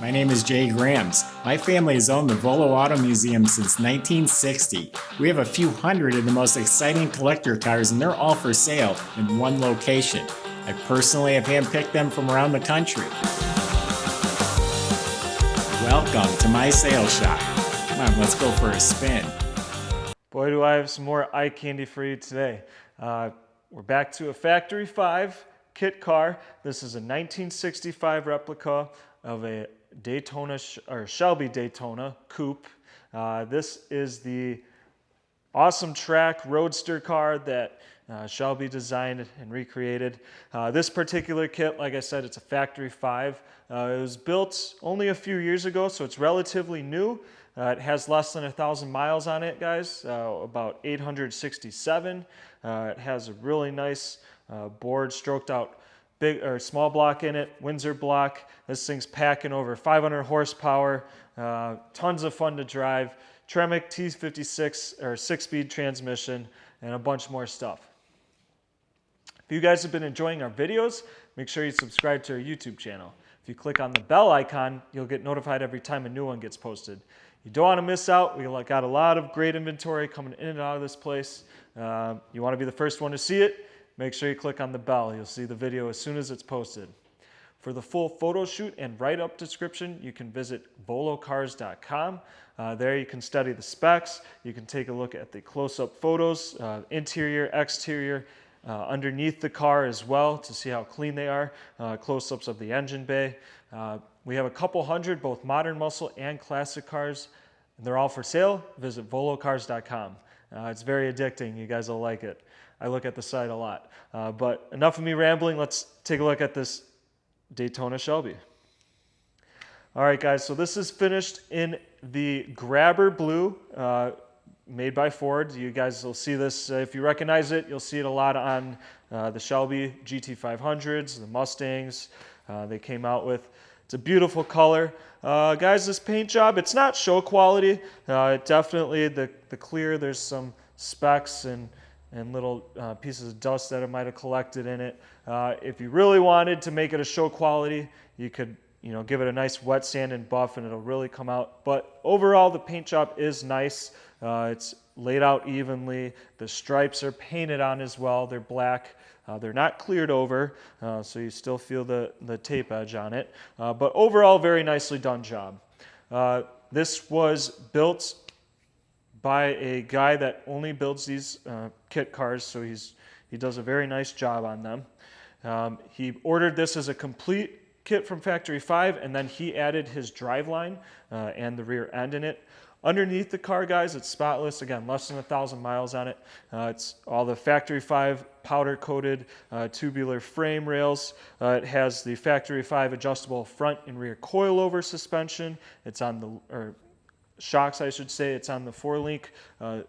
My name is Jay Grams. My family has owned the Volo Auto Museum since 1960. We have a few hundred of the most exciting collector cars, and they're all for sale in one location. I personally have handpicked them from around the country. Welcome to my sales shop. Come on, let's go for a spin. Boy, do I have some more eye candy for you today. We're back to a Factory 5 kit car. This is a 1965 replica of a Daytona or Shelby Daytona coupe. This is the awesome track roadster car that Shelby designed and recreated. This particular kit, like I said, it's a Factory 5. It was built only a few years ago, so it's relatively new. It has less than 1,000 miles on it, guys, about 867. It has a really nice board, stroked out big or small block in it, Windsor block. This thing's packing over 500 horsepower, tons of fun to drive. Tremec T56 or 6-speed transmission, and a bunch more stuff. If you guys have been enjoying our videos, make sure you subscribe to our YouTube channel. If you click on the bell icon, you'll get notified every time a new one gets posted. You don't want to miss out. We got a lot of great inventory coming in and out of this place. You want to be the first one to see it, make sure you click on the bell. You'll see the video as soon as it's posted. For the full photo shoot and write-up description, you can visit volocars.com. There you can study the specs. You can take a look at the close-up photos, interior, exterior, underneath the car as well to see how clean they are, close-ups of the engine bay. We have a couple hundred, both modern muscle and classic cars, and they're all for sale. Visit volocars.com. It's very addicting. You guys will like it. I look at the site a lot. But enough of me rambling. Let's take a look at this Daytona Shelby. All right, guys, so this is finished in the Grabber Blue, made by Ford. You guys will see this, if you recognize it, you'll see it a lot on the Shelby GT500s, the Mustangs they came out with. It's a beautiful color. Guys, this paint job, it's not show quality. Definitely the clear, there's some specks and little pieces of dust that it might have collected in it. If you really wanted to make it a show quality, you could give it a nice wet sand and buff and it'll really come out. But overall, the paint job is nice. It's laid out evenly. The stripes are painted on as well. They're black. They're not cleared over, so you still feel the tape edge on it. But overall, very nicely done job. This was built by a guy that only builds these kit cars, so he does a very nice job on them. He ordered this as a complete kit from Factory 5, and then he added his driveline and the rear end in it. Underneath the car, guys, it's spotless. Again, less than 1,000 miles on it. It's all the Factory 5 powder-coated tubular frame rails. It has the Factory 5 adjustable front and rear coilover suspension. It's on the shocks, I should say. It's on the 4-link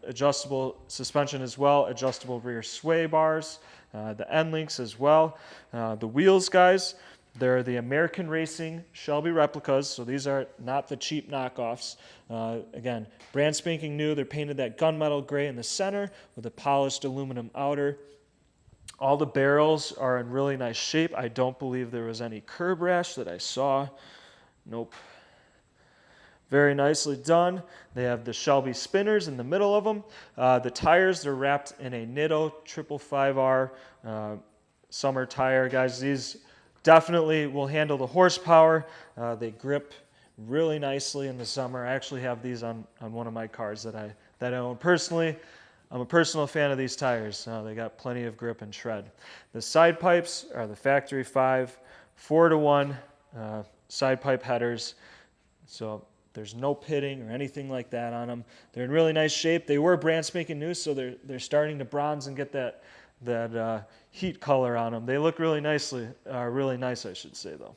adjustable suspension as well, adjustable rear sway bars, the end links as well. The wheels, guys, they're the American Racing Shelby replicas, so these are not the cheap knockoffs. Again, brand spanking new. They're painted that gunmetal gray in the center with a polished aluminum outer. All the barrels are in really nice shape. I don't believe there was any curb rash that I saw. Nope. Very nicely done. They have the Shelby spinners in the middle of them. The tires, they're wrapped in a Nitto 555R summer tire. Guys, these definitely will handle the horsepower. They grip really nicely in the summer. I actually have these on one of my cars that I own personally. I'm a personal fan of these tires. They got plenty of grip and tread. The side pipes are the Factory 5 4-to-1 side pipe headers. So there's no pitting or anything like that on them. They're in really nice shape. They were brand spanking new, so they're starting to bronze and get that heat color on them. They look really nice, I should say, though.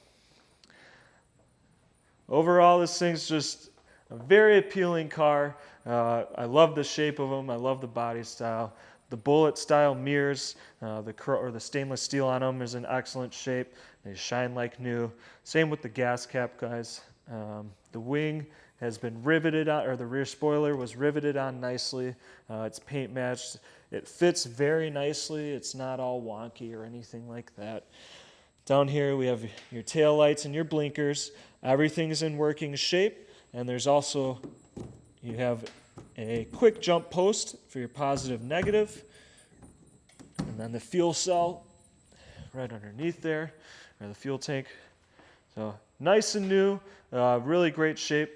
Overall, this thing's just a very appealing car. I love the shape of them. I love the body style. The bullet style mirrors, the stainless steel on them is in excellent shape. They shine like new. Same with the gas cap, guys. The wing has been riveted on, or the rear spoiler was riveted on nicely. It's paint matched. It fits very nicely. It's not all wonky or anything like that. Down here we have your tail lights and your blinkers. Everything's in working shape, and there's also, you have a quick jump post for your positive negative, and then the fuel cell right underneath there, or the fuel tank. So nice and new, really great shape.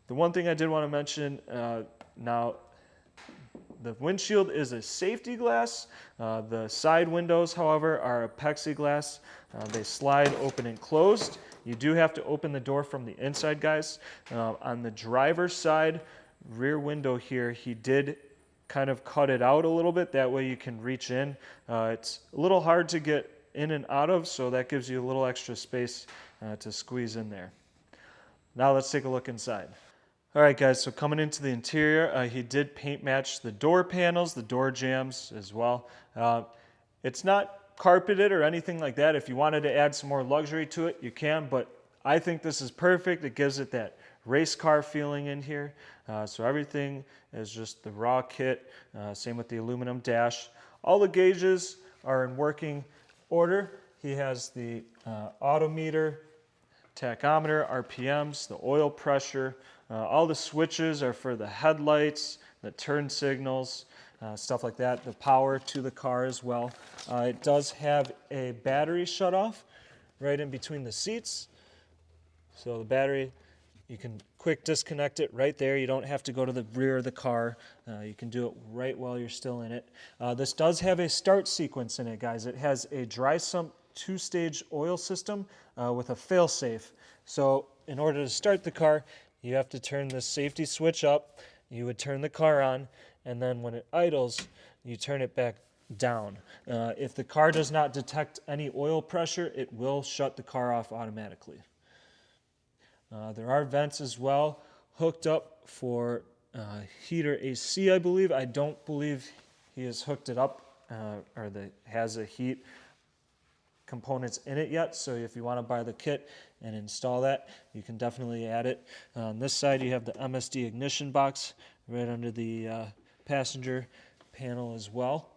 The one thing I did want to mention, now the windshield is a safety glass. The side windows, however, are a plexiglass. They slide open and closed. You do have to open the door from the inside, guys. On the driver's side, rear window here, he did kind of cut it out a little bit. That way you can reach in. It's a little hard to get in and out of, so that gives you a little extra space to squeeze in there. Now let's take a look inside. All right, guys, so coming into the interior, he did paint match the door panels, the door jambs as well. It's not carpeted or anything like that. If you wanted to add some more luxury to it, you can, but I think this is perfect. It gives it that race car feeling in here. So everything is just the raw kit, same with the aluminum dash. All the gauges are in working order. He has the odometer, tachometer, RPMs, the oil pressure. All the switches are for the headlights, the turn signals, stuff like that, the power to the car as well. It does have a battery shutoff right in between the seats. So the battery, you can quick disconnect it right there. You don't have to go to the rear of the car. You can do it right while you're still in it. This does have a start sequence in it, guys. It has a dry sump 2-stage oil system with a fail-safe. So in order to start the car, you have to turn the safety switch up. You would turn the car on, and then when it idles, you turn it back down. If the car does not detect any oil pressure, it will shut the car off automatically. There are vents as well hooked up for heater AC, I believe. I don't believe he has hooked it up or has a heat components in it yet, so if you want to buy the kit and install that, you can definitely add it. On this side you have the MSD ignition box right under the passenger panel as well.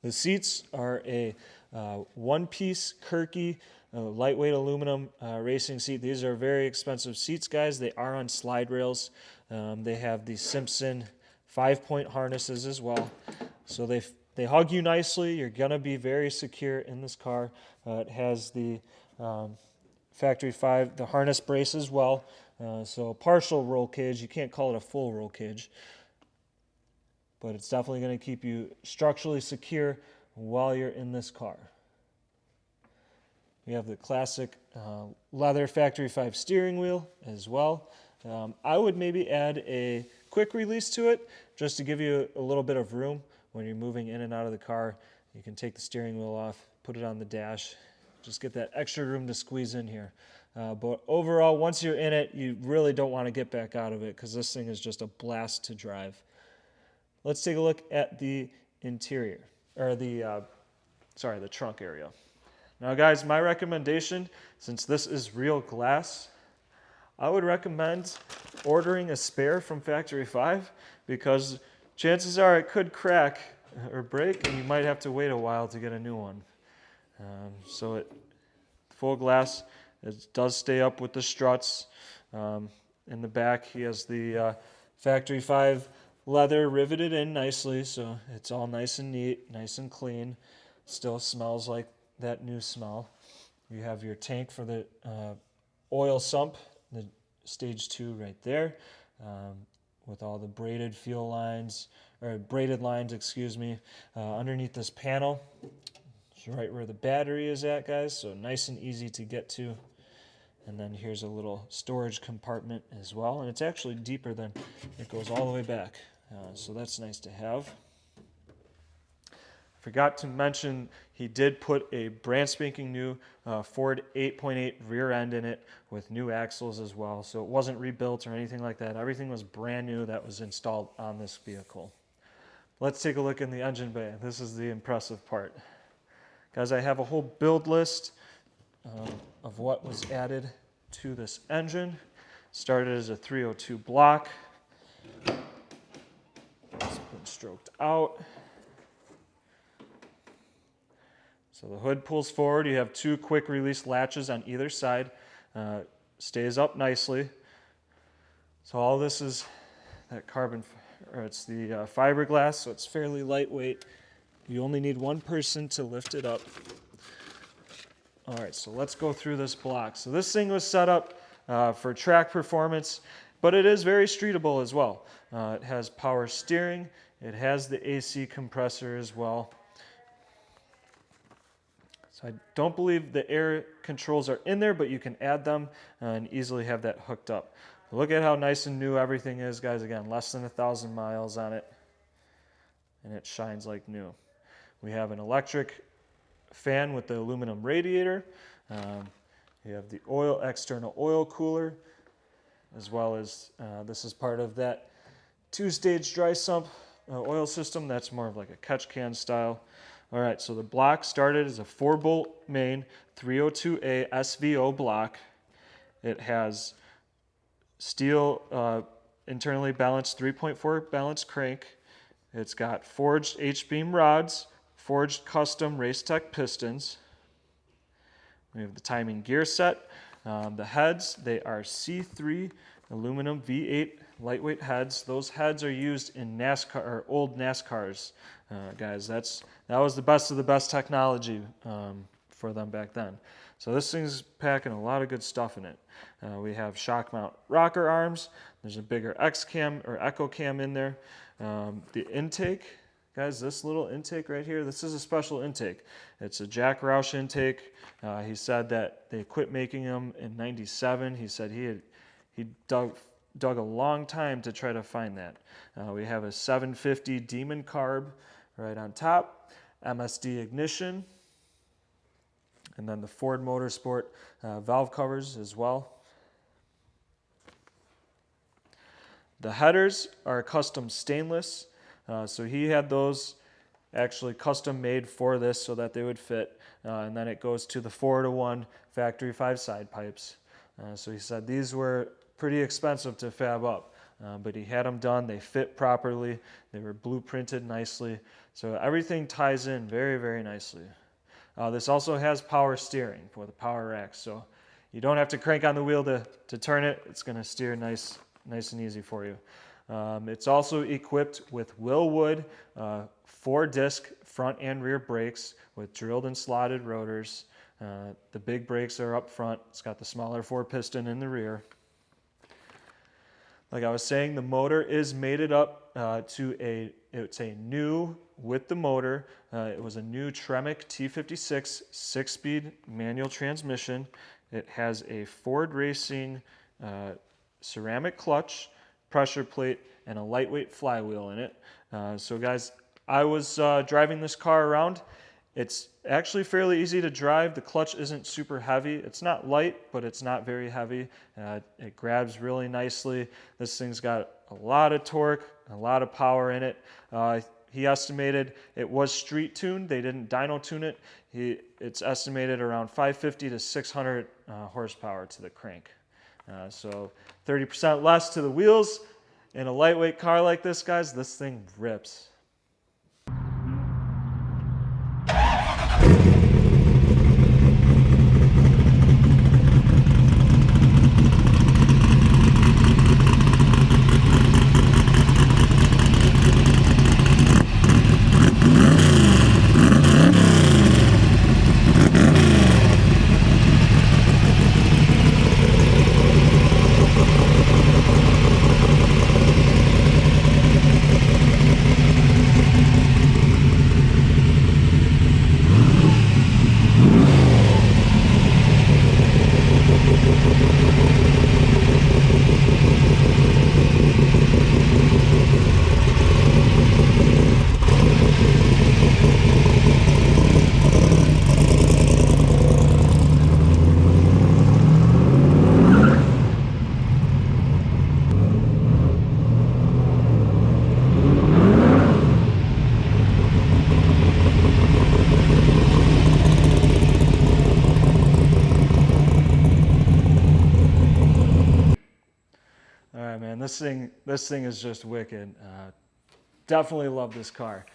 The seats are a one-piece Kirky lightweight aluminum racing seat. These are very expensive seats, guys. They are on slide rails. They have the Simpson 5-point harnesses as well, so they hug you nicely. You're going to be very secure in this car. It has the factory 5, the harness brace as well. So a partial roll cage. You can't call it a full roll cage, but it's definitely going to keep you structurally secure while you're in this car. We have the classic leather factory 5 steering wheel as well. I would maybe add a quick release to it just to give you a little bit of room when you're moving in and out of the car. You can take the steering wheel off, put it on the dash, just get that extra room to squeeze in here. But overall, once you're in it, you really don't want to get back out of it because this thing is just a blast to drive. Let's take a look at the interior, or the trunk area. Now guys, my recommendation, since this is real glass, I would recommend ordering a spare from Factory 5 because chances are it could crack or break and you might have to wait a while to get a new one. So full glass, it does stay up with the struts. In the back he has the Factory 5 leather riveted in nicely, so it's all nice and neat, nice and clean. Still smells like that new smell. You have your tank for the oil sump, the stage 2 right there, with all the braided fuel lines, or braided lines, excuse me, underneath this panel. It's right where the battery is at, guys, so nice and easy to get to. And then here's a little storage compartment as well, and it's actually deeper than it goes all the way back, so that's nice to have. Forgot to mention he did put a brand spanking new Ford 8.8 rear end in it with new axles as well, so it wasn't rebuilt or anything like that. Everything was brand new that was installed on this vehicle. Let's take a look in the engine bay. This is the impressive part. Guys, I have a whole build list of what was added to this engine. Started as a 302 block. It's been stroked out. So the hood pulls forward. You have two quick release latches on either side. Stays up nicely. So all this is that carbon, or it's the fiberglass, so it's fairly lightweight. You only need one person to lift it up. All right, so let's go through this block. So this thing was set up for track performance, but it is very streetable as well. It has power steering. It has the AC compressor as well. So I don't believe the air controls are in there, but you can add them and easily have that hooked up. Look at how nice and new everything is, guys. Again, less than 1,000 miles on it, and it shines like new. We have an electric fan with the aluminum radiator. You have the external oil cooler, as well as this is part of that two-stage dry sump oil system. That's more of like a catch can style. All right, so the block started as a 4-bolt main 302A SVO block. It has steel internally balanced 3.4 balanced crank. It's got forged H-beam rods, forged custom Racetech pistons. We have the timing gear set. The heads, they are C3 aluminum V8 lightweight heads. Those heads are used in NASCAR or old NASCARs, guys. That was the best of the best technology for them back then. So this thing's packing a lot of good stuff in it. We have shock mount rocker arms. There's a bigger X cam or Echo cam in there. The intake, guys, this little intake right here, this is a special intake. It's a Jack Roush intake. He said that they quit making them in '97. He said he dug a long time to try to find that. We have a 750 Demon carb right on top, MSD ignition, and then the Ford Motorsport valve covers as well. The headers are custom stainless, so he had those actually custom made for this so that they would fit, and then it goes to the 4-to-1 factory 5-side pipes. So he said these were pretty expensive to fab up, but he had them done. They fit properly. They were blueprinted nicely, so everything ties in very, very nicely. This also has power steering for the power rack, so you don't have to crank on the wheel to turn it. It's going to steer nice and easy for you. It's also equipped with Willwood 4-disc front and rear brakes with drilled and slotted rotors. The big brakes are up front. It's got the smaller 4-piston in the rear. Like I was saying, the motor is mated up it's a new, with the motor, it was a new Tremec T56 6-speed manual transmission. It has a Ford Racing ceramic clutch, pressure plate, and a lightweight flywheel in it. So guys, I was driving this car around. It's actually fairly easy to drive. The clutch isn't super heavy. It's not light, but it's not very heavy. It grabs really nicely. This thing's got a lot of torque, a lot of power in it. He estimated it was street tuned. They didn't dyno tune it. It's estimated around 550 to 600 horsepower to the crank. So 30% less to the wheels. In a lightweight car like this, guys, this thing rips. This thing is just wicked. Definitely love this car.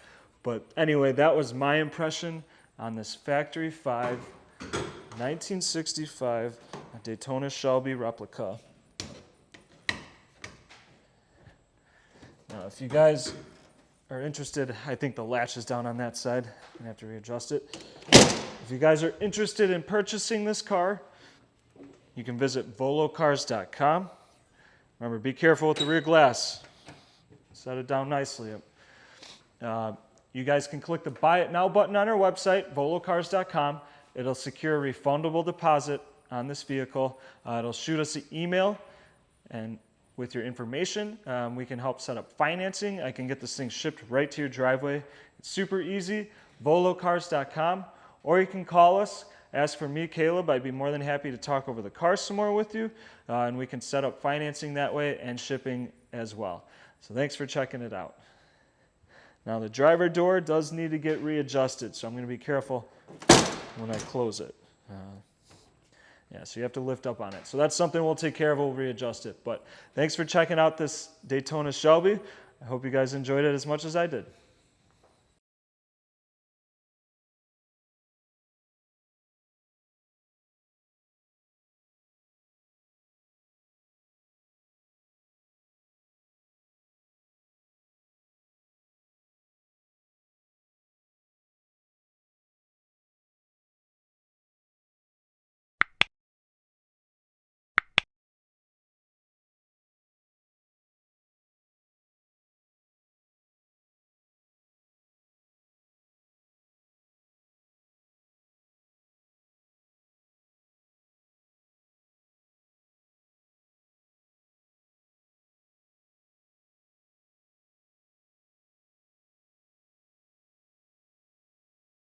But anyway, that was my impression on this Factory 5 1965 Daytona Shelby replica. Now, if you guys are interested, I think the latch is down on that side. I'm gonna have to readjust it. If you guys are interested in purchasing this car, you can visit volocars.com. Remember, be careful with the rear glass. Set it down nicely. You guys can click the Buy It Now button on our website, volocars.com. It'll secure a refundable deposit on this vehicle. It'll shoot us an email and with your information. We can help set up financing. I can get this thing shipped right to your driveway. It's super easy, volocars.com, or you can call us, ask for me, Caleb. I'd be more than happy to talk over the car some more with you, and we can set up financing that way and shipping as well. So thanks for checking it out. Now the driver door does need to get readjusted, so I'm going to be careful when I close it. So you have to lift up on it. So that's something we'll take care of. We'll readjust it. But thanks for checking out this Daytona Shelby. I hope you guys enjoyed it as much as I did.